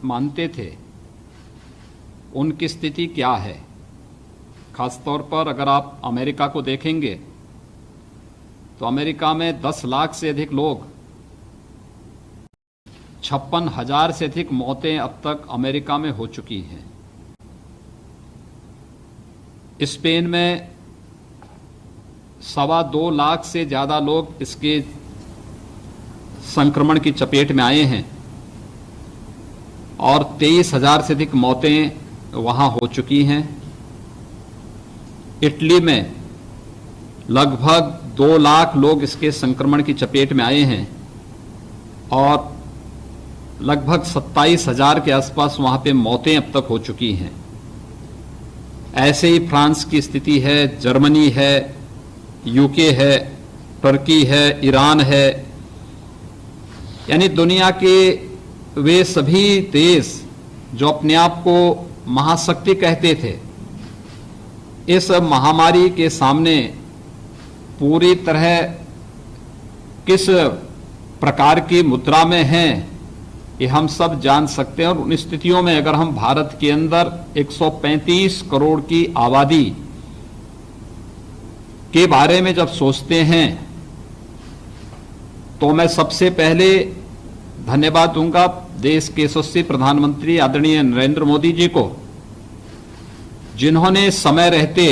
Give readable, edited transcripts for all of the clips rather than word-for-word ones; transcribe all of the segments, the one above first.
मानते थे उनकी स्थिति क्या है। खासतौर पर अगर आप अमेरिका को देखेंगे तो अमेरिका में 10 लाख से अधिक लोग, 56,000 से अधिक मौतें अब तक अमेरिका में हो चुकी हैं। स्पेन में 2.25 लाख से ज़्यादा लोग इसके संक्रमण की चपेट में आए हैं और 23,000 से अधिक मौतें वहां हो चुकी हैं। इटली में लगभग 2 लाख लोग इसके संक्रमण की चपेट में आए हैं और लगभग 27,000 के आसपास वहां पे मौतें अब तक हो चुकी हैं। ऐसे ही फ्रांस की स्थिति है, जर्मनी है, यूके है, तुर्की है, ईरान है, यानी दुनिया के वे सभी देश जो अपने आप को महाशक्ति कहते थे, इस महामारी के सामने पूरी तरह किस प्रकार की मुद्रा में हैं ये हम सब जान सकते हैं। और उन स्थितियों में अगर हम भारत के अंदर 135 करोड़ की आबादी के बारे में जब सोचते हैं तो मैं सबसे पहले धन्यवाद दूंगा देश के यशस्वी प्रधानमंत्री आदरणीय नरेंद्र मोदी जी को, जिन्होंने समय रहते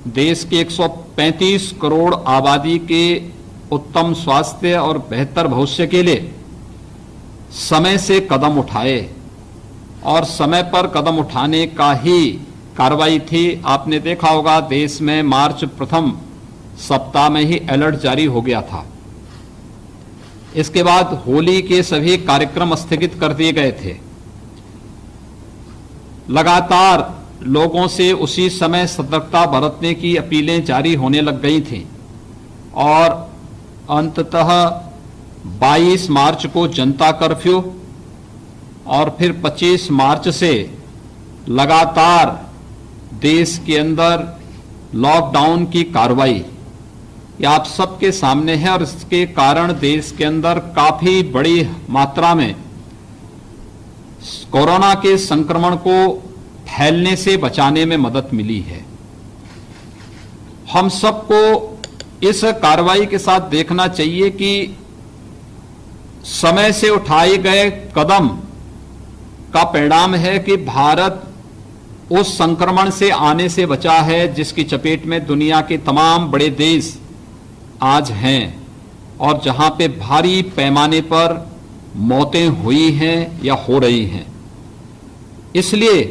देश के 135 करोड़ आबादी के उत्तम स्वास्थ्य और बेहतर भविष्य के लिए समय से कदम उठाए और समय पर कदम उठाने का ही कार्रवाई थी। आपने देखा होगा देश में मार्च प्रथम सप्ताह में ही अलर्ट जारी हो गया था। इसके बाद होली के सभी कार्यक्रम स्थगित कर दिए गए थे। लगातार लोगों से उसी समय सतर्कता बरतने की अपीलें जारी होने लग गई थीं और अंततः 22 मार्च को जनता कर्फ्यू और फिर 25 मार्च से लगातार देश के अंदर लॉकडाउन की कार्रवाई ये आप सबके सामने है और इसके कारण देश के अंदर काफी बड़ी मात्रा में कोरोना के संक्रमण को फैलने से बचाने में मदद मिली है। हम सबको इस कार्रवाई के साथ देखना चाहिए कि समय से उठाए गए कदम का परिणाम है कि भारत उस संक्रमण से आने से बचा है जिसकी चपेट में दुनिया के तमाम बड़े देश आज हैं और जहां पे भारी पैमाने पर मौतें हुई हैं या हो रही हैं। इसलिए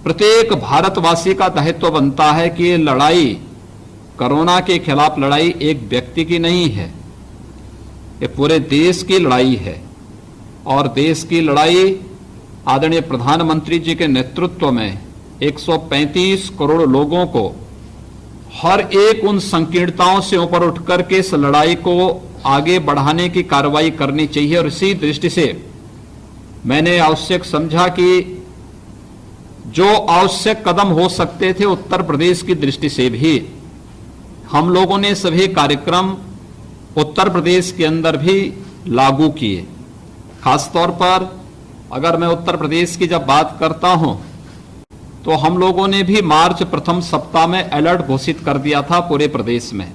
प्रत्येक भारतवासी का दायित्व बनता है कि ये लड़ाई, कोरोना के खिलाफ लड़ाई एक व्यक्ति की नहीं है, ये पूरे देश की लड़ाई है। और देश की लड़ाई आदरणीय प्रधानमंत्री जी के नेतृत्व में 135 करोड़ लोगों को हर एक उन संकीर्णताओं से ऊपर उठकर के इस लड़ाई को आगे बढ़ाने की कार्रवाई करनी चाहिए। और इसी दृष्टि से मैंने आवश्यक समझा कि जो आवश्यक कदम हो सकते थे उत्तर प्रदेश की दृष्टि से भी हम लोगों ने सभी कार्यक्रम उत्तर प्रदेश के अंदर भी लागू किए। खासतौर पर अगर मैं उत्तर प्रदेश की जब बात करता हूं तो हम लोगों ने भी मार्च प्रथम सप्ताह में अलर्ट घोषित कर दिया था पूरे प्रदेश में।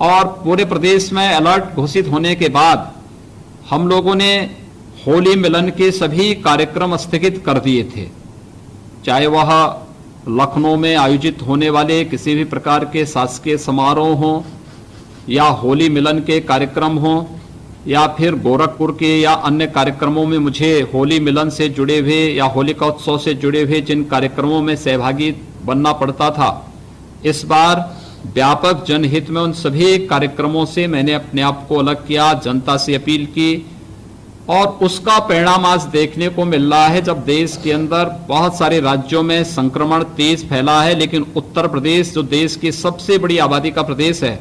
और पूरे प्रदेश में अलर्ट घोषित होने के बाद हम लोगों ने होली मिलन के सभी कार्यक्रम स्थगित कर दिए थे, चाहे वह लखनऊ में आयोजित होने वाले किसी भी प्रकार के शासकीय समारोह हों या होली मिलन के कार्यक्रम हों या फिर गोरखपुर के या अन्य कार्यक्रमों में मुझे होली मिलन से जुड़े हुए या होलिका उत्सव से जुड़े हुए जिन कार्यक्रमों में सहभागी बनना पड़ता था, इस बार व्यापक जनहित में उन सभी कार्यक्रमों से मैंने अपने आप को अलग किया, जनता से अपील की और उसका परिणाम आज देखने को मिल रहा है। जब देश के अंदर बहुत सारे राज्यों में संक्रमण तेज फैला है, लेकिन उत्तर प्रदेश जो देश की सबसे बड़ी आबादी का प्रदेश है,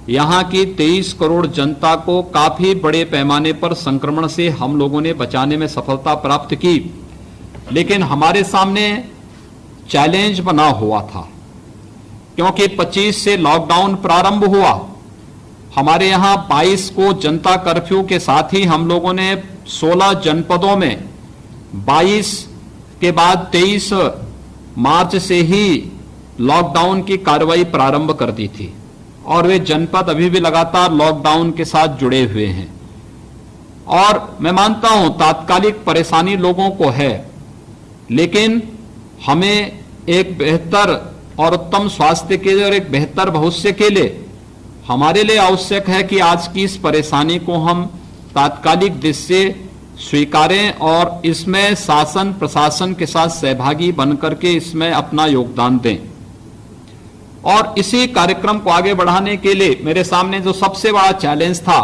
यहाँ की 23 करोड़ जनता को काफी बड़े पैमाने पर संक्रमण से हम लोगों ने बचाने में सफलता प्राप्त की। लेकिन हमारे सामने चैलेंज बना हुआ था क्योंकि 25 से लॉकडाउन प्रारंभ हुआ। हमारे यहाँ 22 को जनता कर्फ्यू के साथ ही हम लोगों ने 16 जनपदों में 22 के बाद 23 मार्च से ही लॉकडाउन की कार्रवाई प्रारंभ कर दी थी और वे जनपद अभी भी लगातार लॉकडाउन के साथ जुड़े हुए हैं। और मैं मानता हूं तात्कालिक परेशानी लोगों को है, लेकिन हमें एक बेहतर और उत्तम स्वास्थ्य के लिए और एक बेहतर भविष्य के लिए हमारे लिए आवश्यक है कि आज की इस परेशानी को हम तात्कालिक दृष्टि से स्वीकारें और इसमें शासन प्रशासन के साथ सहभागी बनकर के इसमें अपना योगदान दें। और इसी कार्यक्रम को आगे बढ़ाने के लिए मेरे सामने जो सबसे बड़ा चैलेंज था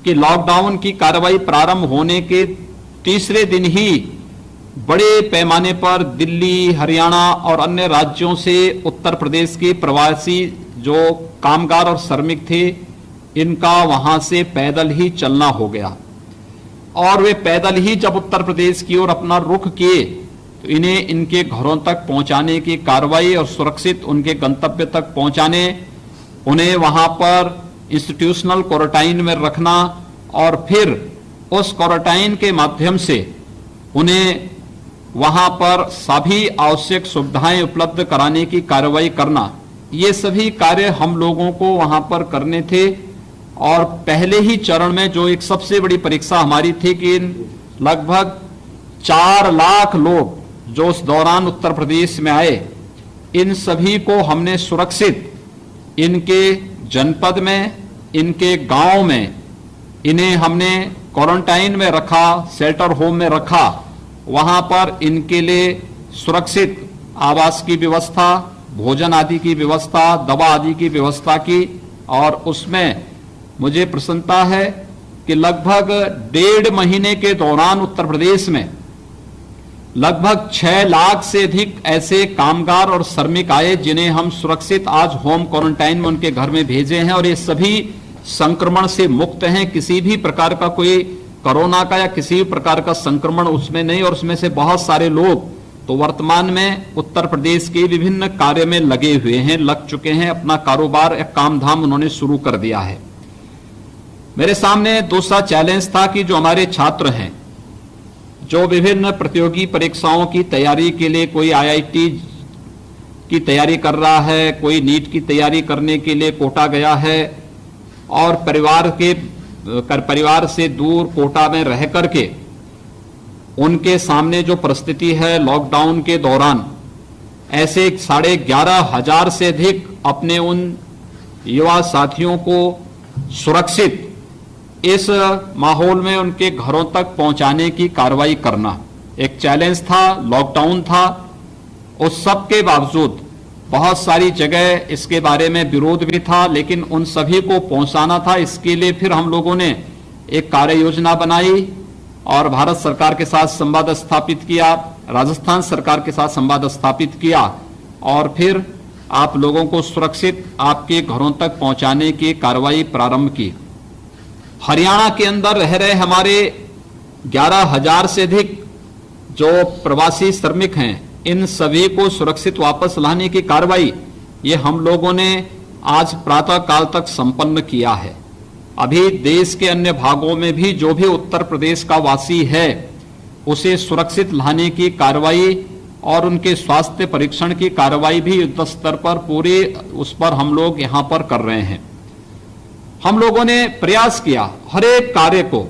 कि लॉकडाउन की कार्रवाई प्रारंभ होने के तीसरे दिन ही बड़े पैमाने पर दिल्ली, हरियाणा और अन्य राज्यों से उत्तर प्रदेश के प्रवासी जो कामगार और श्रमिक थे, इनका वहां से पैदल ही चलना हो गया और वे पैदल ही जब उत्तर प्रदेश की ओर अपना रुख किए तो इन्हें इनके घरों तक पहुंचाने की कार्रवाई और सुरक्षित उनके गंतव्य तक पहुंचाने, उन्हें वहां पर इंस्टीट्यूशनल क्वारंटाइन में रखना और फिर उस क्वारंटाइन के माध्यम से उन्हें वहां पर सभी आवश्यक सुविधाएं उपलब्ध कराने की कार्रवाई करना, ये सभी कार्य हम लोगों को वहां पर करने थे। और पहले ही चरण में जो एक सबसे बड़ी परीक्षा हमारी थी कि लगभग 4 लाख लोग जो उस दौरान उत्तर प्रदेश में आए, इन सभी को हमने सुरक्षित इनके जनपद में, इनके गांव में, इन्हें हमने क्वारंटाइन में रखा, शेल्टर होम में रखा। वहां पर इनके लिए सुरक्षित आवास की व्यवस्था, भोजन आदि की व्यवस्था, दवा आदि की व्यवस्था की। और उसमें मुझे प्रसन्नता है कि लगभग 1.5 महीने के दौरान उत्तर प्रदेश में लगभग 6 लाख से अधिक ऐसे कामगार और श्रमिक आए जिन्हें हम सुरक्षित आज होम क्वारंटाइन में उनके घर में भेजे हैं और ये सभी संक्रमण से मुक्त हैं। किसी भी प्रकार का कोई कोरोना का या किसी भी प्रकार का संक्रमण उसमें नहीं। और उसमें से बहुत सारे लोग तो वर्तमान में उत्तर प्रदेश के विभिन्न कार्य में लगे हुए हैं, लग चुके हैं, अपना कारोबार या काम धाम उन्होंने शुरू कर दिया है। मेरे सामने दूसरा चैलेंज था कि जो हमारे छात्र हैं, जो विभिन्न प्रतियोगी परीक्षाओं की तैयारी के लिए, कोई आईआईटी की तैयारी कर रहा है, कोई नीट की तैयारी करने के लिए कोटा गया है और परिवार से दूर कोटा में रह करके उनके सामने जो परिस्थिति है लॉकडाउन के दौरान, ऐसे 11,500 से अधिक अपने उन युवा साथियों को सुरक्षित इस माहौल में उनके घरों तक पहुंचाने की कार्रवाई करना एक चैलेंज था, लॉकडाउन था। उस सब के बावजूद बहुत सारी जगह इसके बारे में विरोध भी था, लेकिन उन सभी को पहुंचाना था। इसके लिए फिर हम लोगों ने एक कार्य योजना बनाई और भारत सरकार के साथ संवाद स्थापित किया, राजस्थान सरकार के साथ संवाद स्थापित किया और फिर आप लोगों को सुरक्षित आपके घरों तक पहुंचाने की कार्रवाई प्रारंभ की। हरियाणा के अंदर रह रहे हमारे 11,000 से अधिक जो प्रवासी श्रमिक हैं, इन सभी को सुरक्षित वापस लाने की कार्रवाई ये हम लोगों ने आज प्रातः काल तक संपन्न किया है। अभी देश के अन्य भागों में भी जो भी उत्तर प्रदेश का वासी है उसे सुरक्षित लाने की कार्रवाई और उनके स्वास्थ्य परीक्षण की कार्रवाई भी युद्ध स्तर पर पूरे उस पर हम लोग यहां पर कर रहे हैं। हम लोगों ने प्रयास किया हर एक कार्य को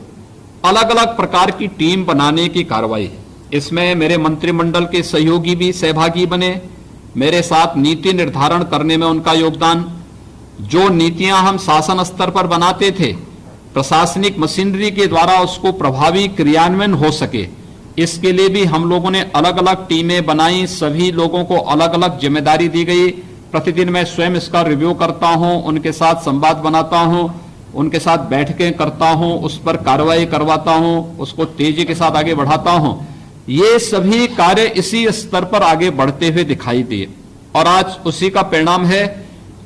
अलग अलग प्रकार की टीम बनाने की कार्रवाई। इसमें मेरे मंत्रिमंडल के सहयोगी भी सहभागी बने, मेरे साथ नीति निर्धारण करने में उनका योगदान। जो नीतियां हम शासन स्तर पर बनाते थे, प्रशासनिक मशीनरी के द्वारा उसको प्रभावी क्रियान्वयन हो सके, इसके लिए भी हम लोगों ने अलग अलग टीमें बनाई। सभी लोगों को अलग अलग जिम्मेदारी दी गई। प्रतिदिन मैं स्वयं इसका रिव्यू करता हूं, उनके साथ संवाद बनाता हूं, उनके साथ बैठकें करता हूं, उस पर कार्रवाई करवाता हूं, उसको तेजी के साथ आगे बढ़ाता हूं। ये सभी कार्य इसी स्तर पर आगे बढ़ते हुए दिखाई दिए और आज उसी का परिणाम है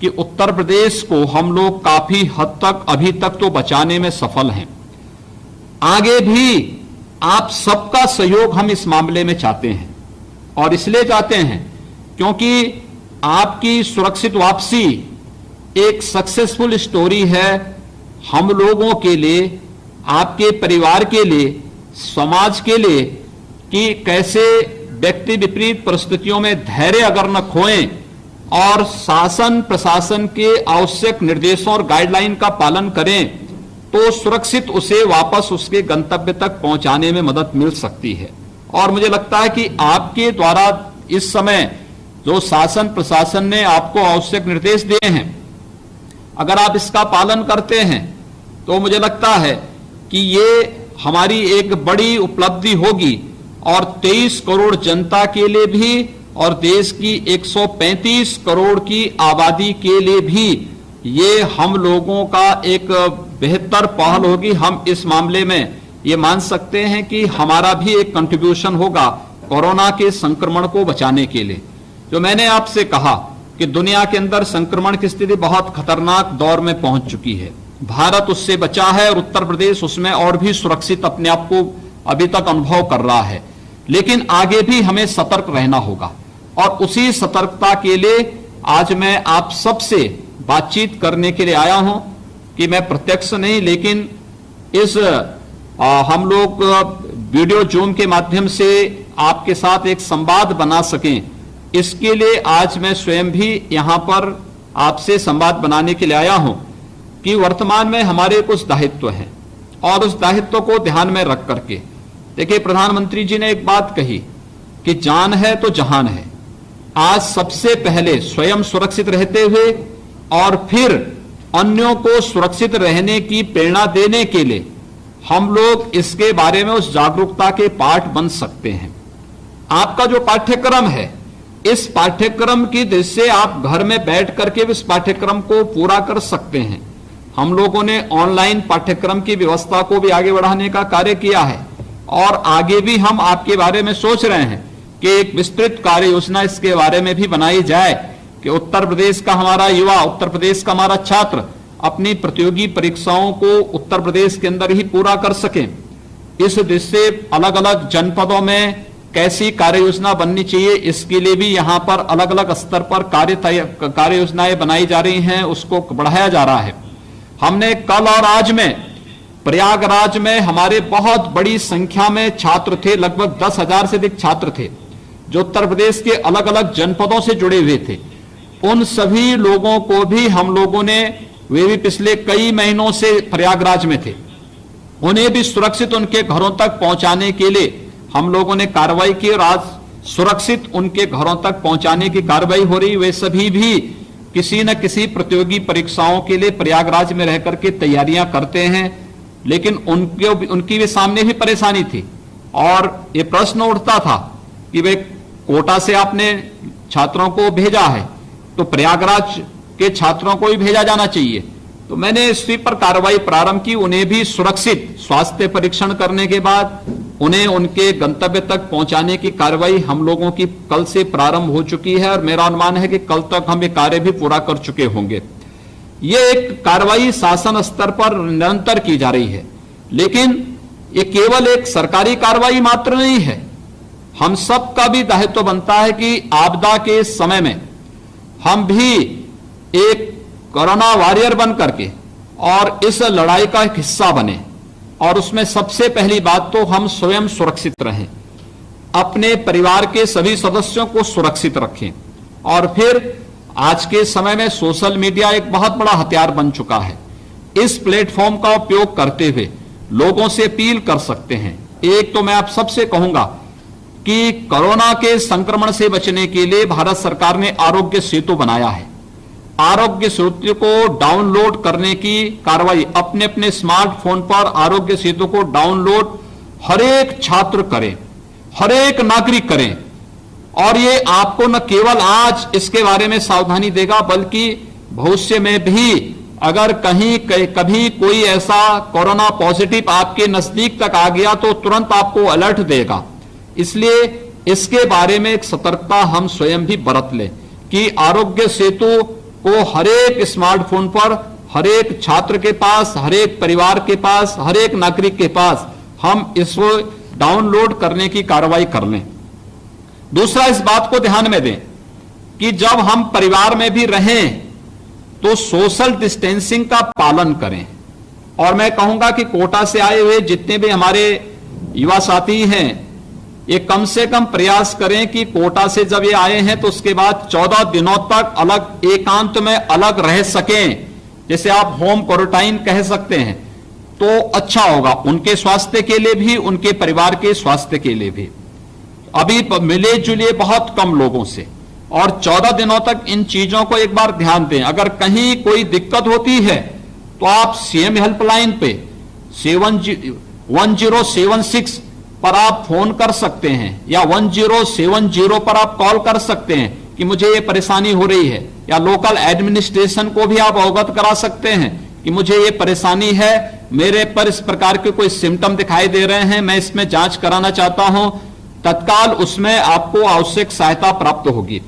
कि उत्तर प्रदेश को हम लोग काफी हद तक अभी तक तो बचाने में सफल हैं। आगे भी आप सबका सहयोग हम इस मामले में चाहते हैं और इसलिए चाहते हैं क्योंकि आपकी सुरक्षित वापसी एक सक्सेसफुल स्टोरी है हम लोगों के लिए, आपके परिवार के लिए, समाज के लिए कि कैसे व्यक्ति विपरीत परिस्थितियों में धैर्य अगर न खोएं और शासन प्रशासन के आवश्यक निर्देशों और गाइडलाइन का पालन करें तो सुरक्षित उसे वापस उसके गंतव्य तक पहुंचाने में मदद मिल सकती है। और मुझे लगता है कि आपके द्वारा इस समय जो शासन प्रशासन ने आपको आवश्यक निर्देश दिए हैं, अगर आप इसका पालन करते हैं तो मुझे लगता है कि ये हमारी एक बड़ी उपलब्धि होगी और 23 करोड़ जनता के लिए भी और देश की 135 करोड़ की आबादी के लिए भी ये हम लोगों का एक बेहतर पहल होगी। हम इस मामले में ये मान सकते हैं कि हमारा भी एक कंट्रीब्यूशन होगा कोरोना के संक्रमण को बचाने के लिए। जो मैंने आपसे कहा कि दुनिया के अंदर संक्रमण की स्थिति बहुत खतरनाक दौर में पहुंच चुकी है, भारत उससे बचा है और उत्तर प्रदेश उसमें और भी सुरक्षित अपने आप को अभी तक अनुभव कर रहा है। लेकिन आगे भी हमें सतर्क रहना होगा और उसी सतर्कता के लिए आज मैं आप सबसे बातचीत करने के लिए आया हूं कि मैं प्रत्यक्ष नहीं लेकिन इस हम लोग वीडियो जूम के माध्यम से आपके साथ एक संवाद बना सकें, इसके लिए आज मैं स्वयं भी यहां पर आपसे संवाद बनाने के लिए आया हूं कि वर्तमान में हमारे कुछ दायित्व हैं और उस दायित्व को ध्यान में रख करके देखिए, प्रधानमंत्री जी ने एक बात कही कि जान है तो जहान है। आज सबसे पहले स्वयं सुरक्षित रहते हुए और फिर अन्यों को सुरक्षित रहने की प्रेरणा देने के लिए हम लोग इसके बारे में उस जागरूकता के पाठ बन सकते हैं। आपका जो पाठ्यक्रम है, इस पाठ्यक्रम की दृष्टि से आप घर में बैठ करके इस पाठ्यक्रम को पूरा कर सकते हैं। हम लोगों ने ऑनलाइन पाठ्यक्रम की व्यवस्था को भी आगे बढ़ाने का कार्य किया है और आगे भी हम आपके बारे में सोच रहे हैं कि एक विस्तृत कार्य योजना इसके बारे में भी बनाई जाए कि उत्तर प्रदेश का हमारा युवा, उत्तर प्रदेश का हमारा छात्र अपनी प्रतियोगी परीक्षाओं को उत्तर प्रदेश के अंदर ही पूरा कर सकें। इस दृष्टि से अलग अलग जनपदों में कैसी कार्य योजना बननी चाहिए, इसके लिए भी यहां पर अलग अलग स्तर पर कार्य योजनाएं बनाई जा रही हैं, उसको बढ़ाया जा रहा है। हमने कल और आज में प्रयागराज में हमारे बहुत बड़ी संख्या में छात्र थे, लगभग 10,000 से अधिक छात्र थे जो उत्तर प्रदेश के अलग अलग जनपदों से जुड़े हुए थे। उन सभी लोगों को भी हम लोगों ने, वे भी पिछले कई महीनों से प्रयागराज में थे, उन्हें भी सुरक्षित उनके घरों तक पहुंचाने के लिए हम लोगों ने कार्रवाई की और आज सुरक्षित उनके घरों तक पहुंचाने की कार्रवाई हो रही। वे सभी भी किसी न किसी प्रतियोगी परीक्षाओं के लिए प्रयागराज में रह करके तैयारियां करते हैं, लेकिन उनकी भी सामने भी परेशानी थी और ये प्रश्न उठता था कि वे कोटा से आपने छात्रों को भेजा है तो प्रयागराज के छात्रों को भी भेजा जाना चाहिए। तो मैंने इसी पर कार्रवाई प्रारंभ की, उन्हें भी सुरक्षित स्वास्थ्य परीक्षण करने के बाद उन्हें उनके गंतव्य तक पहुंचाने की कार्रवाई हम लोगों की कल से प्रारंभ हो चुकी है और मेरा अनुमान है कि कल तक हम ये कार्य भी पूरा कर चुके होंगे। ये एक कार्रवाई शासन स्तर पर निरंतर की जा रही है, लेकिन ये केवल एक सरकारी कार्रवाई मात्र नहीं है। हम सब का भी दायित्व बनता है कि आपदा के समय में हम भी एक कोरोना वॉरियर बन करके और इस लड़ाई का एक हिस्सा बने और उसमें सबसे पहली बात तो हम स्वयं सुरक्षित रहें, अपने परिवार के सभी सदस्यों को सुरक्षित रखें और फिर आज के समय में सोशल मीडिया एक बहुत बड़ा हथियार बन चुका है। इस प्लेटफॉर्म का उपयोग करते हुए लोगों से अपील कर सकते हैं। एक तो मैं आप सबसे कहूंगा कि कोरोना के संक्रमण से बचने के लिए भारत सरकार ने आरोग्य सेतु बनाया है। आरोग्य सेतु को डाउनलोड करने की कार्रवाई अपने अपने स्मार्टफोन पर आरोग्य सेतु को डाउनलोड हर एक छात्र करें, हर एक नागरिक करें और ये आपको न केवल आज इसके बारे में सावधानी देगा बल्कि भविष्य में भी अगर कहीं कभी कोई ऐसा कोरोना पॉजिटिव आपके नजदीक तक आ गया तो तुरंत आपको अलर्ट देगा। इसलिए इसके बारे में एक सतर्कता हम स्वयं भी बरत लें कि आरोग्य सेतु को हर एक स्मार्टफोन पर, हर एक छात्र के पास, हर एक परिवार के पास, हर एक नागरिक के पास हम इसको डाउनलोड करने की कार्रवाई कर लें। दूसरा, इस बात को ध्यान में दें कि जब हम परिवार में भी रहें तो सोशल डिस्टेंसिंग का पालन करें। और मैं कहूंगा कि कोटा से आए हुए जितने भी हमारे युवा साथी हैं ये कम से कम प्रयास करें कि कोटा से जब ये आए हैं तो उसके बाद 14 दिनों तक अलग एकांत में अलग रह सकें, जैसे आप होम क्वारंटाइन कह सकते हैं, तो अच्छा होगा उनके स्वास्थ्य के लिए भी, उनके परिवार के स्वास्थ्य के लिए भी। अभी मिले जुले बहुत कम लोगों से, और 14 दिनों तक इन चीजों को एक बार ध्यान दें। अगर कहीं कोई दिक्कत होती है तो आप सीएम हेल्पलाइन पे 1076 पर आप फोन कर सकते हैं, या 1070 पर आप कॉल कर सकते हैं कि मुझे ये परेशानी हो रही है, या लोकल एडमिनिस्ट्रेशन को भी आप अवगत करा सकते हैं कि मुझे ये परेशानी है, मेरे पर इस प्रकार के कोई सिम्टम दिखाई दे रहे हैं, मैं इसमें जांच कराना चाहता हूं। तत्काल उसमें आपको आवश्यक सहायता प्राप्त होगी।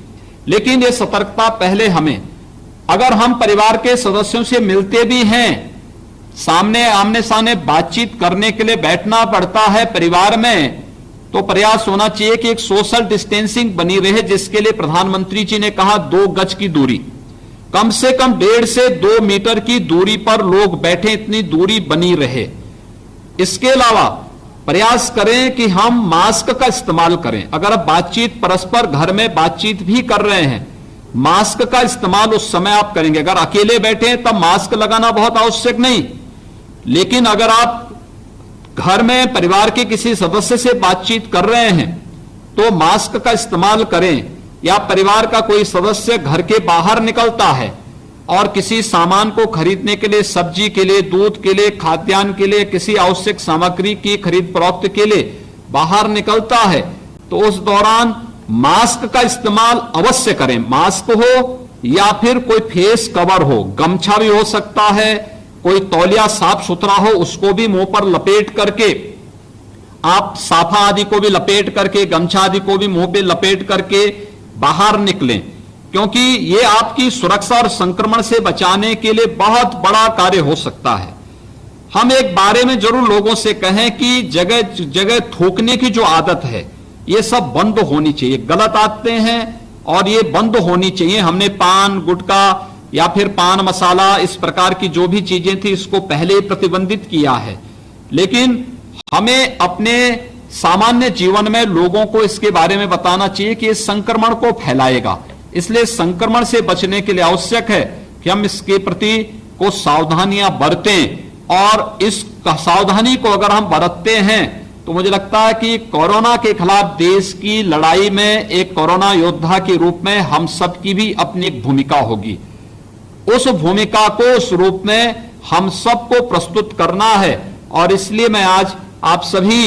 लेकिन ये सतर्कता पहले हमें, अगर हम परिवार के सदस्यों से मिलते भी हैं, सामने आमने सामने बातचीत करने के लिए बैठना पड़ता है परिवार में, तो प्रयास होना चाहिए कि एक सोशल डिस्टेंसिंग बनी रहे, जिसके लिए प्रधानमंत्री जी ने कहा 2 गज की दूरी, कम से कम 1.5 से 2 मीटर की दूरी पर लोग बैठे, इतनी दूरी बनी रहे। इसके अलावा प्रयास करें कि हम मास्क का इस्तेमाल करें। अगर आप बातचीत परस्पर घर में बातचीत भी कर रहे हैं, मास्क का इस्तेमाल उस समय आप करेंगे। अगर अकेले बैठे हैं तब मास्क लगाना बहुत आवश्यक नहीं, लेकिन अगर आप घर में परिवार के किसी सदस्य से बातचीत कर रहे हैं तो मास्क का इस्तेमाल करें। या परिवार का कोई सदस्य घर के बाहर निकलता है और किसी सामान को खरीदने के लिए, सब्जी के लिए, दूध के लिए, खाद्यान्न के लिए, किसी आवश्यक सामग्री की खरीद फरोख्त के लिए बाहर निकलता है, तो उस दौरान मास्क का इस्तेमाल अवश्य करें। मास्क हो या फिर कोई फेस कवर हो, गमछा भी हो सकता है, कोई तौलिया साफ सुथरा हो, उसको भी मुंह पर लपेट करके, आप साफा आदि को भी लपेट करके, गमछा आदि को भी मुंह पे लपेट करके बाहर निकलें, क्योंकि ये आपकी सुरक्षा और संक्रमण से बचाने के लिए बहुत बड़ा कार्य हो सकता है। हम एक बारे में जरूर लोगों से कहें कि जगह जगह थूकने की जो आदत है, ये सब बंद होनी चाहिए। गलत आदतें हैं और ये बंद होनी चाहिए। हमने पान, गुटखा या फिर पान मसाला, इस प्रकार की जो भी चीजें थी, इसको पहले ही प्रतिबंधित किया है, लेकिन हमें अपने सामान्य जीवन में लोगों को इसके बारे में बताना चाहिए कि इस संक्रमण को फैलाएगा। इसलिए संक्रमण से बचने के लिए आवश्यक है कि हम इसके प्रति को सावधानियां बरतें, और इस सावधानी को अगर हम बरतते हैं तो मुझे लगता है कि कोरोना के खिलाफ देश की लड़ाई में एक कोरोना योद्धा के रूप में हम सबकी भी अपनी एक भूमिका होगी। उस भूमिका को उस रूप में हम सबको प्रस्तुत करना है, और इसलिए मैं आज आप सभी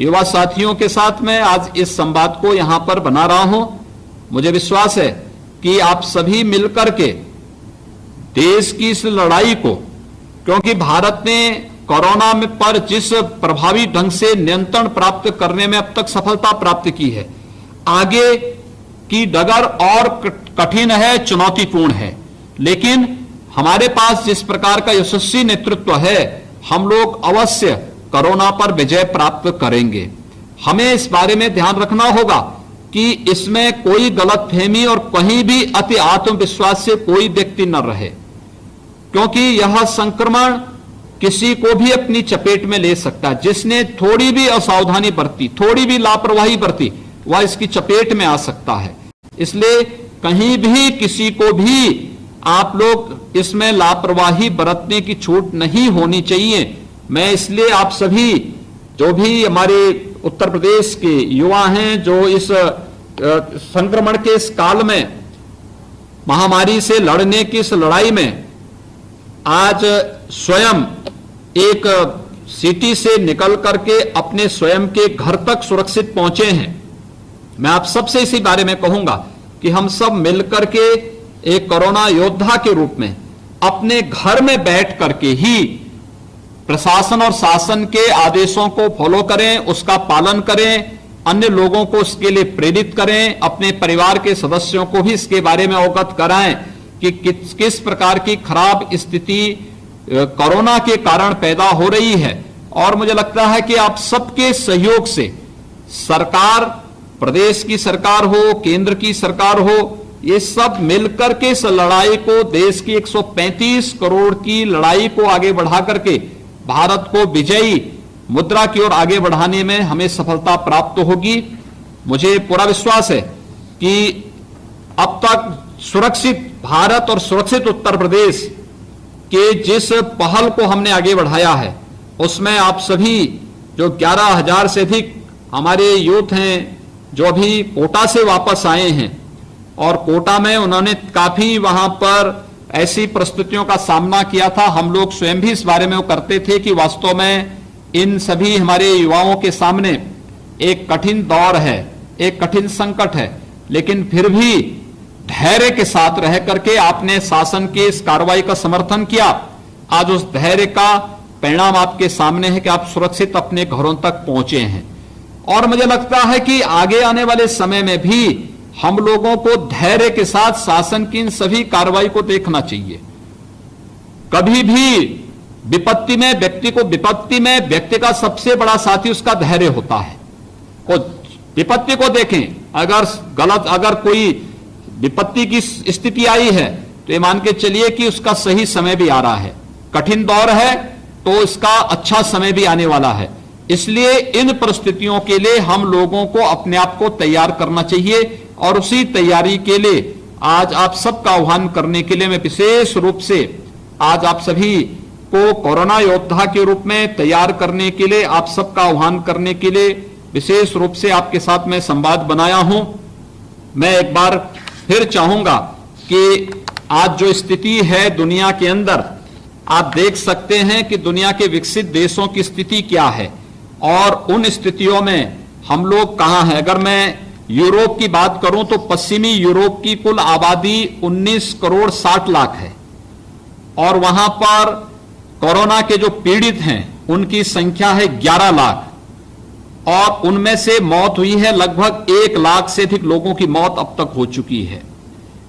युवा साथियों के साथ में आज इस संवाद को यहां पर बना रहा हूं। मुझे विश्वास है कि आप सभी मिलकर के देश की इस लड़ाई को, क्योंकि भारत ने कोरोना में पर जिस प्रभावी ढंग से नियंत्रण प्राप्त करने में अब तक सफलता प्राप्त की है, आगे की डगर और कठिन है, चुनौतीपूर्ण है, लेकिन हमारे पास जिस प्रकार का यशस्वी नेतृत्व है, हम लोग अवश्य कोरोना पर विजय प्राप्त करेंगे। हमें इस बारे में ध्यान रखना होगा कि इसमें कोई गलतफहमी और कहीं भी अति आत्मविश्वास से कोई व्यक्ति न रहे, क्योंकि यह संक्रमण किसी को भी अपनी चपेट में ले सकता है। जिसने थोड़ी भी असावधानी बरती, थोड़ी भी लापरवाही बरती, वह इसकी चपेट में आ सकता है। इसलिए कहीं भी किसी को भी आप लोग इसमें लापरवाही बरतने की छूट नहीं होनी चाहिए। मैं इसलिए आप सभी जो भी हमारे उत्तर प्रदेश के युवा हैं, जो इस संक्रमण के इस काल में, महामारी से लड़ने की इस लड़ाई में आज स्वयं एक सिटी से निकल करके अपने स्वयं के घर तक सुरक्षित पहुंचे हैं, मैं आप सबसे इसी बारे में कहूंगा कि हम सब मिलकर के एक कोरोना योद्धा के रूप में अपने घर में बैठ करके ही प्रशासन और शासन के आदेशों को फॉलो करें, उसका पालन करें, अन्य लोगों को इसके लिए प्रेरित करें, अपने परिवार के सदस्यों को भी इसके बारे में अवगत कराएं कि किस प्रकार की खराब स्थिति कोरोना के कारण पैदा हो रही है। और मुझे लगता है कि आप सबके सहयोग से सरकार, प्रदेश की सरकार हो, केंद्र की सरकार हो, ये सब मिलकर के इस लड़ाई को, देश की 135 करोड़ की लड़ाई को आगे बढ़ा करके भारत को विजयी मुद्रा की ओर आगे बढ़ाने में हमें सफलता प्राप्त होगी। मुझे पूरा विश्वास है कि अब तक सुरक्षित भारत और सुरक्षित उत्तर प्रदेश के जिस पहल को हमने आगे बढ़ाया है, उसमें आप सभी जो 11,000 से अधिक हमारे यूथ हैं, जो अभी कोटा से वापस आए हैं, और कोटा में उन्होंने काफी वहां पर ऐसी परिस्थितियों का सामना किया था। हम लोग स्वयं भी इस बारे में वो करते थे कि वास्तव में इन सभी हमारे युवाओं के सामने एक कठिन दौर है, एक कठिन संकट है, लेकिन फिर भी धैर्य के साथ रह करके आपने शासन की इस कार्रवाई का समर्थन किया। आज उस धैर्य का परिणाम आपके सामने है कि आप सुरक्षित अपने घरों तक पहुंचे हैं। और मुझे लगता है कि आगे आने वाले समय में भी हम लोगों को धैर्य के साथ शासन की इन सभी कार्रवाई को देखना चाहिए। कभी भी विपत्ति में व्यक्ति का सबसे बड़ा साथी उसका धैर्य होता है। विपत्ति को देखें, अगर कोई विपत्ति की स्थिति आई है तो ये मान के चलिए कि उसका सही समय भी आ रहा है। कठिन दौर है तो इसका अच्छा समय भी आने वाला है। इसलिए इन परिस्थितियों के लिए हम लोगों को अपने आप को तैयार करना चाहिए, और उसी तैयारी के लिए आज आप सबका आह्वान करने के लिए मैं विशेष रूप से आज आप सभी को कोरोना योद्धा के रूप में तैयार करने के लिए, आप सबका आह्वान करने के लिए विशेष रूप से आपके साथ मैं संवाद बनाया हूं। मैं एक बार फिर चाहूंगा कि आज जो स्थिति है दुनिया के अंदर, आप देख सकते हैं कि दुनिया के विकसित देशों की स्थिति क्या है और उन स्थितियों में हम लोग कहां हैं। अगर मैं यूरोप की बात करूं तो पश्चिमी यूरोप की कुल आबादी 19 करोड़ 60 लाख है, और वहां पर कोरोना के जो पीड़ित हैं उनकी संख्या है 11 लाख, और उनमें से मौत हुई है लगभग 1 लाख से अधिक लोगों की मौत अब तक हो चुकी है।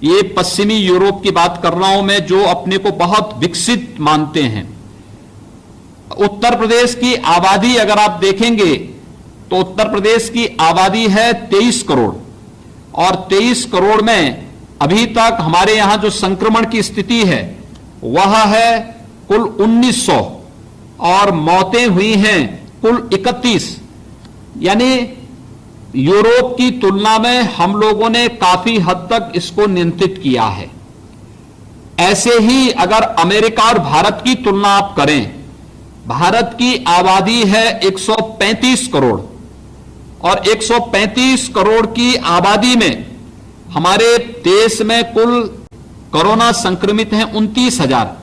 ये पश्चिमी यूरोप की बात कर रहा हूं मैं, जो अपने को बहुत विकसित मानते हैं। उत्तर प्रदेश की आबादी अगर आप देखेंगे तो उत्तर प्रदेश की आबादी है 23 करोड़, और 23 करोड़ में अभी तक हमारे यहां जो संक्रमण की स्थिति है वह है कुल 1900, और मौतें हुई हैं कुल 31। यानी यूरोप की तुलना में हम लोगों ने काफी हद तक इसको नियंत्रित किया है। ऐसे ही अगर अमेरिका और भारत की तुलना आप करें, भारत की आबादी है 135 करोड़, और 135 करोड़ की आबादी में हमारे देश में कुल कोरोना संक्रमित हैं 29,000,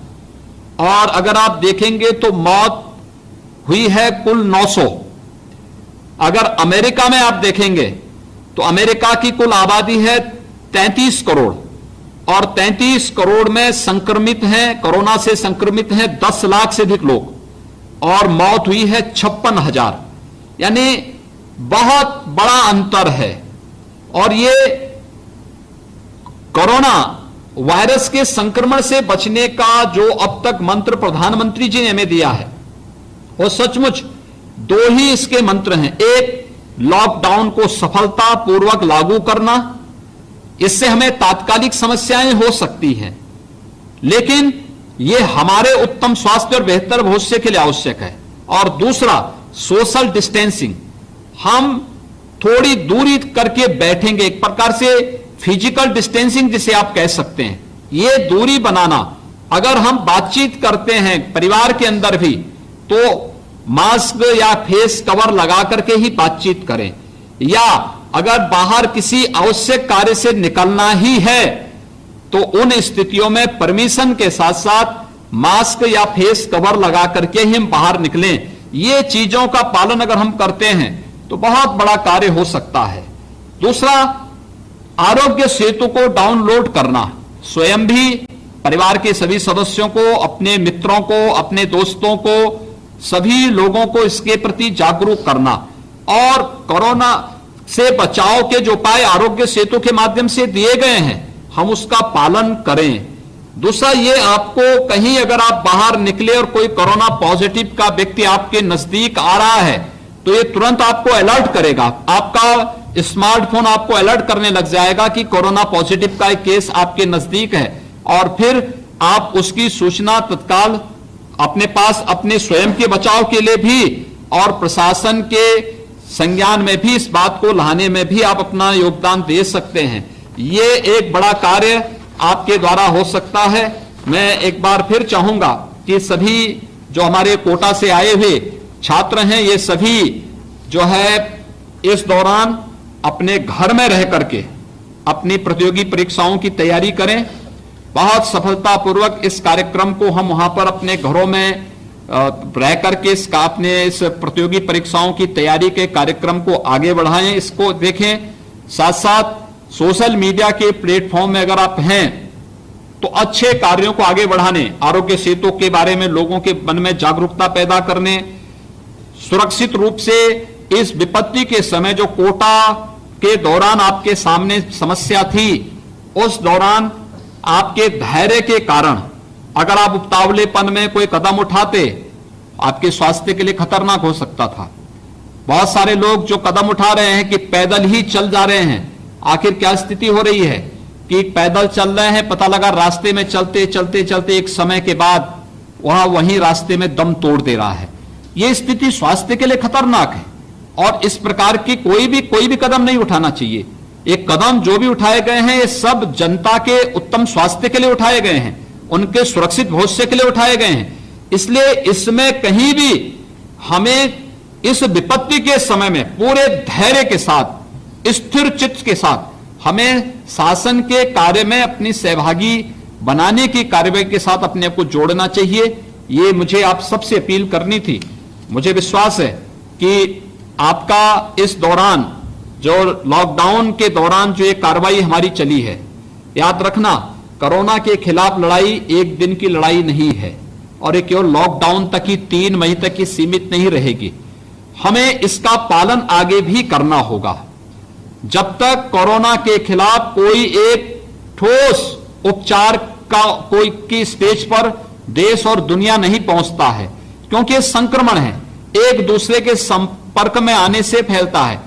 और अगर आप देखेंगे तो मौत हुई है कुल 900। अगर अमेरिका में आप देखेंगे तो अमेरिका की कुल आबादी है 33 करोड़, और 33 करोड़ में संक्रमित हैं, कोरोना से संक्रमित हैं 10 लाख से अधिक लोग, और मौत हुई है 56,000। यानी बहुत बड़ा अंतर है। और ये कोरोना वायरस के संक्रमण से बचने का जो अब तक मंत्र प्रधानमंत्री जी ने हमें दिया है, वो सचमुच 2 ही इसके मंत्र हैं। एक, लॉकडाउन को सफलतापूर्वक लागू करना, इससे हमें तात्कालिक समस्याएं हो सकती हैं, लेकिन यह हमारे उत्तम स्वास्थ्य और बेहतर भविष्य के लिए आवश्यक है। और दूसरा, सोशल डिस्टेंसिंग, हम थोड़ी दूरी करके बैठेंगे, एक प्रकार से फिजिकल डिस्टेंसिंग जिसे आप कह सकते हैं, ये दूरी बनाना। अगर हम बातचीत करते हैं परिवार के अंदर भी, तो मास्क या फेस कवर लगा करके ही बातचीत करें, या अगर बाहर किसी आवश्यक कार्य से निकलना ही है तो उन स्थितियों में परमिशन के साथ साथ मास्क या फेस कवर लगा करके ही हम बाहर निकलें। ये चीजों का पालन अगर हम करते हैं तो बहुत बड़ा कार्य हो सकता है। दूसरा, आरोग्य सेतु को डाउनलोड करना, स्वयं भी, परिवार के सभी सदस्यों को, अपने मित्रों को, अपने दोस्तों को, सभी लोगों को इसके प्रति जागरूक करना, और कोरोना से बचाव के जो उपाय आरोग्य सेतु के माध्यम से दिए गए हैं हम उसका पालन करें। दूसरा, ये आपको कहीं अगर आप बाहर निकले और कोई कोरोना पॉजिटिव का व्यक्ति आपके नजदीक आ रहा है तो ये तुरंत आपको अलर्ट करेगा, आपका स्मार्टफोन आपको अलर्ट करने लग जाएगा कि कोरोना पॉजिटिव का एक केस आपके नजदीक है, और फिर आप उसकी सूचना तत्काल अपने पास, अपने स्वयं के बचाव के लिए भी और प्रशासन के संज्ञान में भी इस बात को लाने में भी आप अपना योगदान दे सकते हैं। ये एक बड़ा कार्य आपके द्वारा हो सकता है। मैं एक बार फिर चाहूंगा कि सभी जो हमारे कोटा से आए हुए छात्र हैं, ये सभी जो है इस दौरान अपने घर में रह करके अपनी प्रतियोगी परीक्षाओं की तैयारी करें। बहुत सफलतापूर्वक इस कार्यक्रम को हम वहां पर अपने घरों में रह करके अपने इस प्रतियोगी परीक्षाओं की तैयारी के कार्यक्रम को आगे बढ़ाएं, इसको देखें। साथ साथ सोशल मीडिया के प्लेटफॉर्म में अगर आप हैं तो अच्छे कार्यों को आगे बढ़ाने, आरोग्य सेतु के बारे में लोगों के मन में जागरूकता पैदा करने, सुरक्षित रूप से इस विपत्ति के समय जो कोटा के दौरान आपके सामने समस्या थी, उस दौरान आपके धैर्य के कारण अगर आप उतावलेपन में कोई कदम उठाते, आपके स्वास्थ्य के लिए खतरनाक हो सकता था। बहुत सारे लोग जो कदम उठा रहे हैं कि पैदल ही चल जा रहे हैं, आखिर क्या स्थिति हो रही है कि पैदल चल रहे हैं, पता लगा रास्ते में चलते चलते चलते एक समय के बाद वहीं रास्ते में दम तोड़ दे रहा है। यह स्थिति स्वास्थ्य के लिए खतरनाक है और इस प्रकार की कोई भी कदम नहीं उठाना चाहिए। एक कदम जो भी उठाए गए हैं, ये सब जनता के उत्तम स्वास्थ्य के लिए उठाए गए हैं, उनके सुरक्षित भविष्य के लिए उठाए गए हैं। इसलिए इसमें कहीं भी हमें इस विपत्ति के समय में पूरे धैर्य के साथ, स्थिर चित्त के साथ हमें शासन के कार्य में अपनी सहभागी बनाने की कार्यवाही के साथ अपने आप को जोड़ना चाहिए। ये मुझे आप सबसे अपील करनी थी। मुझे विश्वास है कि आपका इस दौरान जो लॉकडाउन के दौरान जो ये कार्रवाई हमारी चली है, याद रखना कोरोना के खिलाफ लड़ाई एक दिन की लड़ाई नहीं है और ये केवल लॉकडाउन तक ही 3 मई तक ही सीमित नहीं रहेगी। हमें इसका पालन आगे भी करना होगा। जब तक कोरोना के खिलाफ कोई एक ठोस उपचार का कोई की स्टेज पर देश और दुनिया नहीं पहुंचता है, क्योंकि संक्रमण है, एक दूसरे के संपर्क में आने से फैलता है।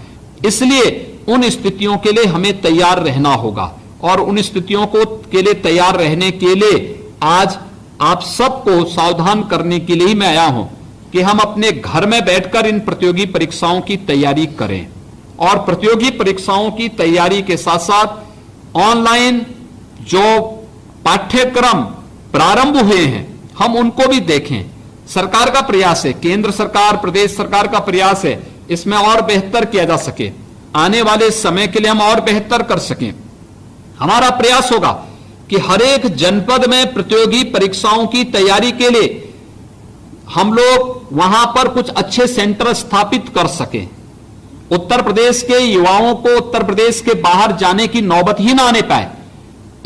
इसलिए उन स्थितियों के लिए हमें तैयार रहना होगा और उन स्थितियों के लिए तैयार रहने के लिए आज आप सबको सावधान करने के लिए ही मैं आया हूं कि हम अपने घर में बैठकर इन प्रतियोगी परीक्षाओं की तैयारी करें और प्रतियोगी परीक्षाओं की तैयारी के साथ साथ ऑनलाइन जो पाठ्यक्रम प्रारंभ हुए हैं हम उनको भी देखें। सरकार का प्रयास है, केंद्र सरकार, प्रदेश सरकार का प्रयास है, इसमें और बेहतर किया जा सके, आने वाले समय के लिए हम और बेहतर कर सकें। हमारा प्रयास होगा कि हर एक जनपद में प्रतियोगी परीक्षाओं की तैयारी के लिए हम लोग वहां पर कुछ अच्छे सेंटर स्थापित कर सकें। उत्तर प्रदेश के युवाओं को उत्तर प्रदेश के बाहर जाने की नौबत ही ना आने पाए,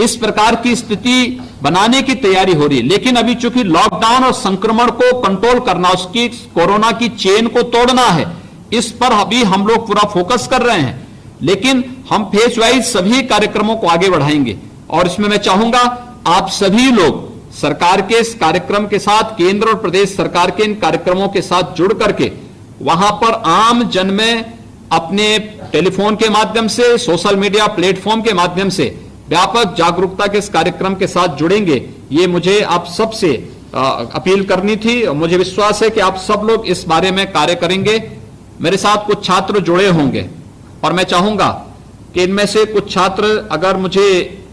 इस प्रकार की स्थिति बनाने की तैयारी हो रही है। लेकिन अभी चूंकि लॉकडाउन और संक्रमण को कंट्रोल करना, उसकी कोरोना की चेन को तोड़ना है, इस पर अभी हम लोग पूरा फोकस कर रहे हैं। लेकिन हम फेज वाइज सभी कार्यक्रमों को आगे बढ़ाएंगे और इसमें मैं चाहूंगा आप सभी लोग सरकार के इस कार्यक्रम के साथ, केंद्र और प्रदेश सरकार के इन कार्यक्रमों के साथ जुड़ करके वहां पर आम जन में अपने टेलीफोन के माध्यम से, सोशल मीडिया प्लेटफॉर्म के माध्यम से व्यापक जागरूकता के इस कार्यक्रम के साथ जुड़ेंगे। ये मुझे आप सबसे अपील करनी थी और मुझे विश्वास है कि आप सब लोग इस बारे में कार्य करेंगे। मेरे साथ कुछ छात्र जुड़े होंगे और मैं चाहूंगा कि इनमें से कुछ छात्र अगर मुझे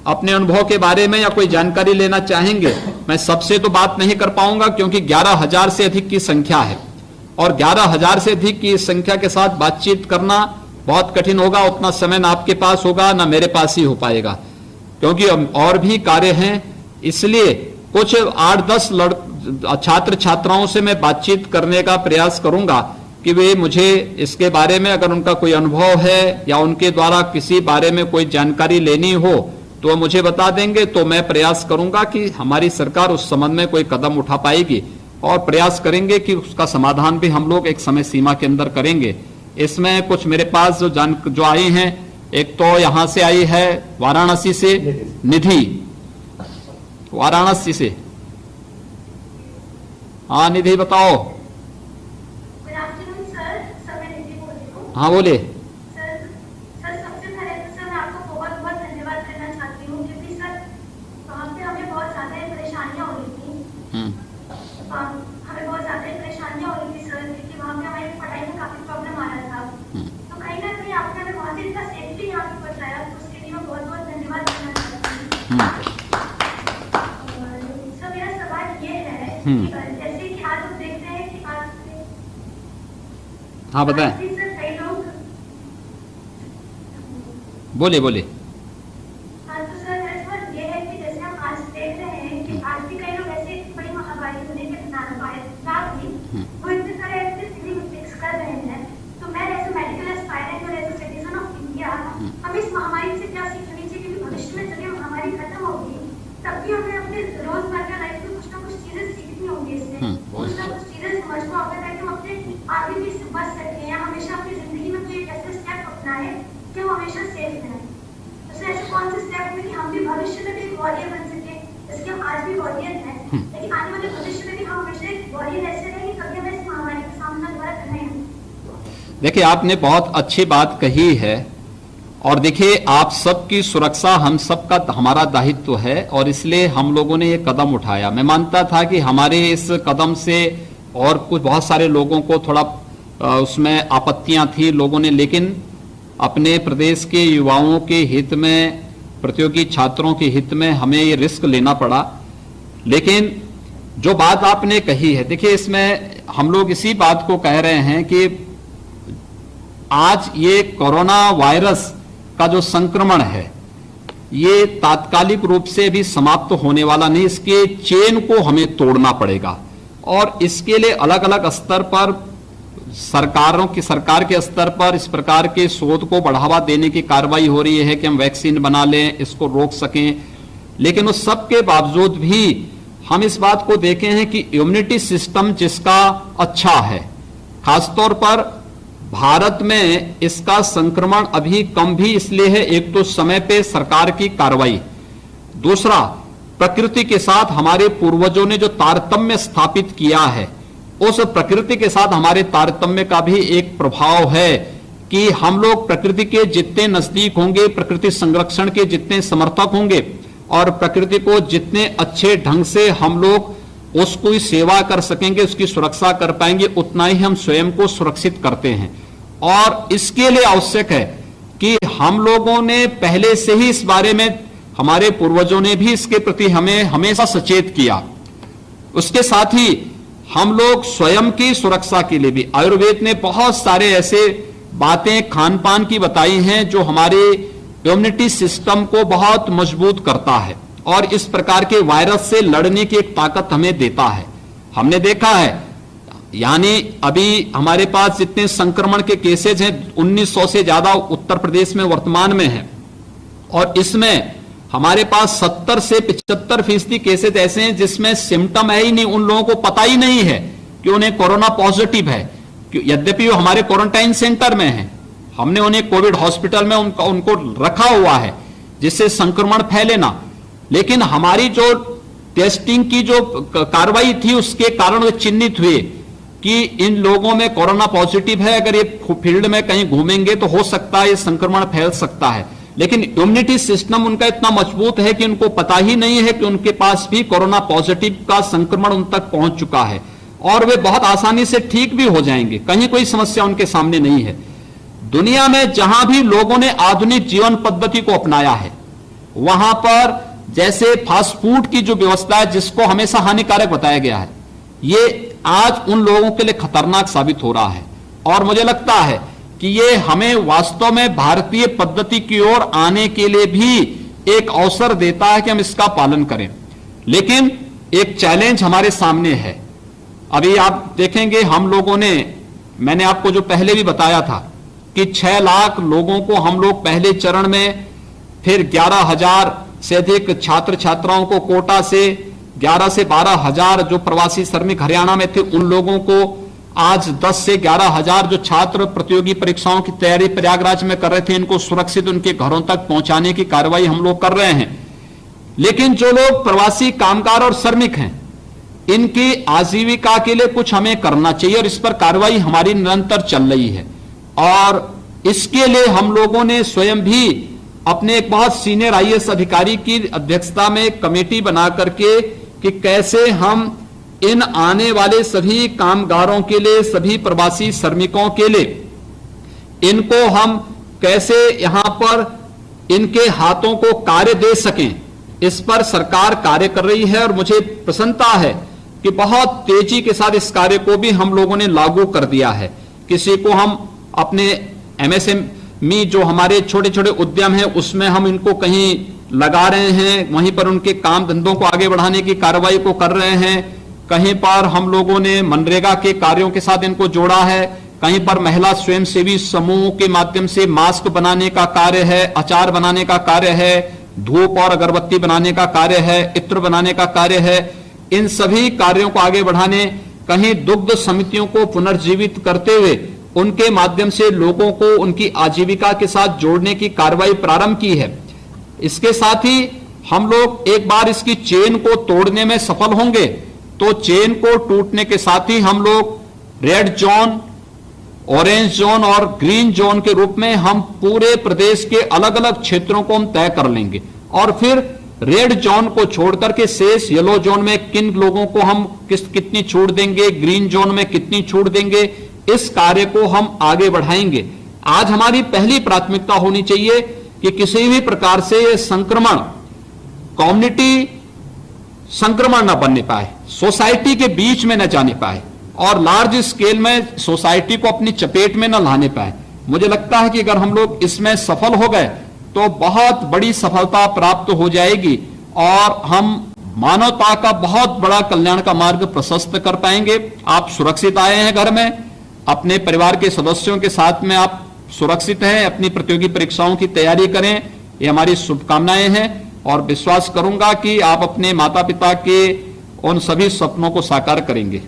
अपने अनुभव के बारे में या कोई जानकारी लेना चाहेंगे। मैं सबसे तो बात नहीं कर पाऊंगा क्योंकि 11,000 से अधिक की संख्या है और 11,000 से अधिक की संख्या के साथ बातचीत करना बहुत कठिन होगा। उतना समय ना आपके पास होगा ना मेरे पास ही हो पाएगा, क्योंकि और भी कार्य हैं। इसलिए कुछ 8-10 छात्र छात्राओं से मैं बातचीत करने का प्रयास करूंगा कि वे मुझे इसके बारे में अगर उनका कोई अनुभव है या उनके द्वारा किसी बारे में कोई जानकारी लेनी हो तो मुझे बता देंगे, तो मैं प्रयास करूंगा कि हमारी सरकार उस संबंध में कोई कदम उठा पाएगी और प्रयास करेंगे कि उसका समाधान भी हम लोग एक समय सीमा के अंदर करेंगे। इसमें कुछ मेरे पास जो आई हैं, एक तो यहां से आई है वाराणसी से निधि, वाराणसी से। हाँ निधि बताओ। हाँ बोले। सर सबसे पहले तो सर मैं आपको बहुत बहुत धन्यवाद करना चाहती हूँ क्योंकि सर वहाँ पे हमें बहुत ज़्यादा परेशानियाँ हो रही थी। हमें बहुत ज़्यादा परेशानियाँ हो रही थी सर, क्योंकि वहाँ पे हमारे सर मेरा सवाल ये है हम्म। कि जैसे कि आज हम देखते हैं कि आज से हाँ बताएं, आज भी सर कई लोग बोलिए बोलिए। हाँ तो सर मेरा सवाल ये है कि जैसे हम आज देख रहे हैं कि आज भी कई लोग ऐसे बड़ी महामारी होने के साथ भी वो इतने सारे ऐसे सिली मिस्टेक्स कर रहे हैं। तो मैं एज मेडिकल एस्पायरेंट और एज सिटीजन ऑफ इंडिया हम इस महामारी से क्या सीखनी चाहिए, क्योंकि भविष्य में जब ये महामारी खत्म होगी तब भी हमें अपने रोजमर्रा लाइफ में कुछ ना कुछ चीजें सीखनी होंगी इससे, कुछ ना कुछ चीजें समझना होगा ताकि हम अपने आगे भी इससे बच सकें या हमेशा अपनी जिंदगी में कोई एक ऐसे स्टेप अपनाएं कि हम हमेशा सेफ रहें। तो ऐसे कौन से स्टेप में कि हम भी भविष्य में भी एक वॉरियर बन सके, जैसे हम आज भी वॉरियर हैं लेकिन आने वाले भविष्य में भी हम हमेशा एक वॉरियर ऐसे रहें कि कभी हमें इस महामारी का सामना दोबारा करना ही नहीं। देखिए आपने बहुत अच्छी बात कही है, और देखिए आप सबकी सुरक्षा हम सबका हमारा दायित्व है, और इसलिए हम लोगों ने ये कदम उठाया। मैं मानता था कि हमारे इस कदम से और कुछ बहुत सारे लोगों को थोड़ा उसमें आपत्तियां थी लोगों ने, लेकिन अपने प्रदेश के युवाओं के हित में, प्रतियोगी छात्रों के हित में हमें ये रिस्क लेना पड़ा। लेकिन जो बात आपने कही है, देखिए इसमें हम लोग इसी बात को कह रहे हैं कि आज ये कोरोना वायरस का जो संक्रमण है ये तात्कालिक रूप से भी समाप्त होने वाला नहीं, इसके चेन को हमें तोड़ना पड़ेगा। और इसके लिए अलग अलग स्तर पर सरकार के स्तर पर इस प्रकार के शोध को बढ़ावा देने की कार्रवाई हो रही है कि हम वैक्सीन बना लें, इसको रोक सकें। लेकिन उस सब के बावजूद भी हम इस बात को देखे हैं कि इम्यूनिटी सिस्टम जिसका अच्छा है, खासतौर पर भारत में इसका संक्रमण अभी कम भी इसलिए है, एक तो समय पे सरकार की कार्रवाई, दूसरा प्रकृति के साथ हमारे पूर्वजों ने जो तारतम्य स्थापित किया है, उस प्रकृति के साथ हमारे तारतम्य का भी एक प्रभाव है कि हम लोग प्रकृति के जितने नजदीक होंगे, प्रकृति संरक्षण के जितने समर्थक होंगे और प्रकृति को जितने अच्छे ढंग से हम लोग उसकी सेवा कर सकेंगे, उसकी सुरक्षा कर पाएंगे, उतना ही हम स्वयं को सुरक्षित करते हैं। और इसके लिए आवश्यक है कि हम लोगों ने पहले से ही इस बारे में, हमारे पूर्वजों ने भी इसके प्रति हमें हमेशा सचेत किया। उसके साथ ही हम लोग स्वयं की सुरक्षा के लिए भी आयुर्वेद ने बहुत सारे ऐसे बातें खान पान की बताई हैं जो हमारे इम्यूनिटी सिस्टम को बहुत मजबूत करता है और इस प्रकार के वायरस से लड़ने की एक ताकत हमें देता है। हमने देखा है, यानी अभी हमारे पास जितने संक्रमण के केसेज हैं 1900 से ज्यादा उत्तर प्रदेश में वर्तमान में हैं, और इसमें हमारे पास 70 से 75% केसेज ऐसे हैं जिसमें सिम्टम है ही नहीं, उन लोगों को पता ही नहीं है कि उन्हें कोरोना पॉजिटिव है, यद्यपि वो हमारे क्वारंटाइन सेंटर में है। हमने उन्हें कोविड हॉस्पिटल में उनको रखा हुआ है जिससे संक्रमण फैले ना, लेकिन हमारी जो टेस्टिंग की जो कार्रवाई थी उसके कारण वे चिन्हित हुए कि इन लोगों में कोरोना पॉजिटिव है, अगर ये फील्ड में कहीं घूमेंगे तो हो सकता है ये संक्रमण फैल सकता है। लेकिन इम्यूनिटी सिस्टम उनका इतना मजबूत है कि उनको पता ही नहीं है कि उनके पास भी कोरोना पॉजिटिव का संक्रमण उन तक पहुंच चुका है, और वे बहुत आसानी से ठीक भी हो जाएंगे, कहीं कोई समस्या उनके सामने नहीं है। दुनिया में जहां भी लोगों ने आधुनिक जीवन पद्धति को अपनाया है, वहां पर जैसे फास्ट फूड की जो व्यवस्था है जिसको हमेशा हानिकारक बताया गया है, ये आज उन लोगों के लिए खतरनाक साबित हो रहा है। और मुझे लगता है कि ये हमें वास्तव में भारतीय पद्धति की ओर आने के लिए भी एक अवसर देता है कि हम इसका पालन करें। लेकिन एक चैलेंज हमारे सामने है। अभी आप देखेंगे हम लोगों ने, मैंने आपको जो पहले भी बताया था कि 6 लाख लोगों को हम लोग पहले चरण में, फिर 11,000 से अधिक छात्र छात्राओं को कोटा से, 11 से 12,000 जो प्रवासी श्रमिक हरियाणा में थे उन लोगों को, आज 10 से 11,000 जो छात्र प्रतियोगी परीक्षाओं की तैयारी प्रयागराज में कर रहे थे, इनको सुरक्षित उनके घरों तक पहुंचाने की कार्रवाई हम लोग कर रहे हैं। लेकिन जो लोग प्रवासी कामगार और श्रमिक हैं, इनकी आजीविका के लिए कुछ हमें करना चाहिए, और इस पर कार्रवाई हमारी निरंतर चल रही है। और इसके लिए हम लोगों ने स्वयं भी अपने एक बहुत सीनियर IAS अधिकारी की अध्यक्षता में एक कमेटी बना करके कि कैसे हम इन आने वाले सभी कामगारों के लिए, सभी प्रवासी श्रमिकों के लिए, इनको हम कैसे यहां पर इनके हाथों को कार्य दे सकें, इस पर सरकार कार्य कर रही है और मुझे प्रसन्नता है कि बहुत तेजी के साथ इस कार्य को भी हम लोगों ने लागू कर दिया है। किसी को हम अपने एमएसएमई जो हमारे छोटे छोटे उद्यम हैं उसमें हम इनको कहीं लगा रहे हैं, वहीं पर उनके काम धंधों को आगे बढ़ाने की कार्रवाई को कर रहे हैं। कहीं पर हम लोगों ने मनरेगा के कार्यों के साथ इनको जोड़ा है, कहीं पर महिला स्वयंसेवी समूह के माध्यम से मास्क बनाने का कार्य है, अचार बनाने का कार्य है, धूप और अगरबत्ती बनाने का कार्य है, इत्र बनाने का कार्य है। इन सभी कार्यों को आगे बढ़ाने, कहीं दुग्ध समितियों को पुनर्जीवित करते हुए उनके माध्यम से लोगों को उनकी आजीविका के साथ जोड़ने की कार्रवाई प्रारंभ की है। इसके साथ ही हम लोग एक बार इसकी चेन को तोड़ने में सफल होंगे तो चेन को टूटने के साथ ही हम लोग रेड जोन, ऑरेंज जोन और ग्रीन जोन के रूप में हम पूरे प्रदेश के अलग अलग क्षेत्रों को हम तय कर लेंगे और फिर रेड जोन को छोड़कर के शेष येलो जोन में किन लोगों को हम कितनी छूट देंगे, ग्रीन जोन में कितनी छूट देंगे, इस कार्य को हम आगे बढ़ाएंगे। आज हमारी पहली प्राथमिकता होनी चाहिए कि किसी भी प्रकार से ये संक्रमण कम्युनिटी संक्रमण न बनने पाए, सोसाइटी के बीच में न जाने पाए और लार्ज स्केल में सोसाइटी को अपनी चपेट में न लाने पाए। मुझे लगता है कि अगर हम लोग इसमें सफल हो गए तो बहुत बड़ी सफलता प्राप्त हो जाएगी और हम मानवता का बहुत बड़ा कल्याण का मार्ग प्रशस्त कर पाएंगे। आप सुरक्षित आए हैं घर में, अपने परिवार के सदस्यों के साथ में आप सुरक्षित हैं, अपनी प्रतियोगी परीक्षाओं की तैयारी करें, ये हमारी शुभकामनाएं हैं और विश्वास करूंगा कि आप अपने माता पिता के उन सभी सपनों को साकार करेंगे।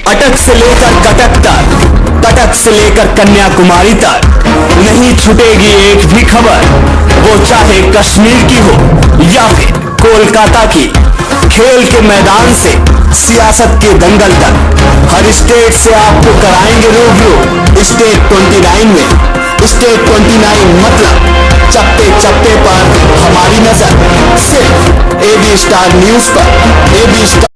अटक से लेकर कटक तक, कटक से लेकर कन्याकुमारी तक नहीं छूटेगी एक भी खबर, वो चाहे कश्मीर की हो या फिर कोलकाता की। खेल के मैदान से सियासत के दंगल तक हर स्टेट से आपको कराएंगे रूबरू स्टेट 29 में। स्टेट 29 मतलब चप्पे चप्पे पर हमारी नजर, सिर्फ AB स्टार न्यूज पर। AB star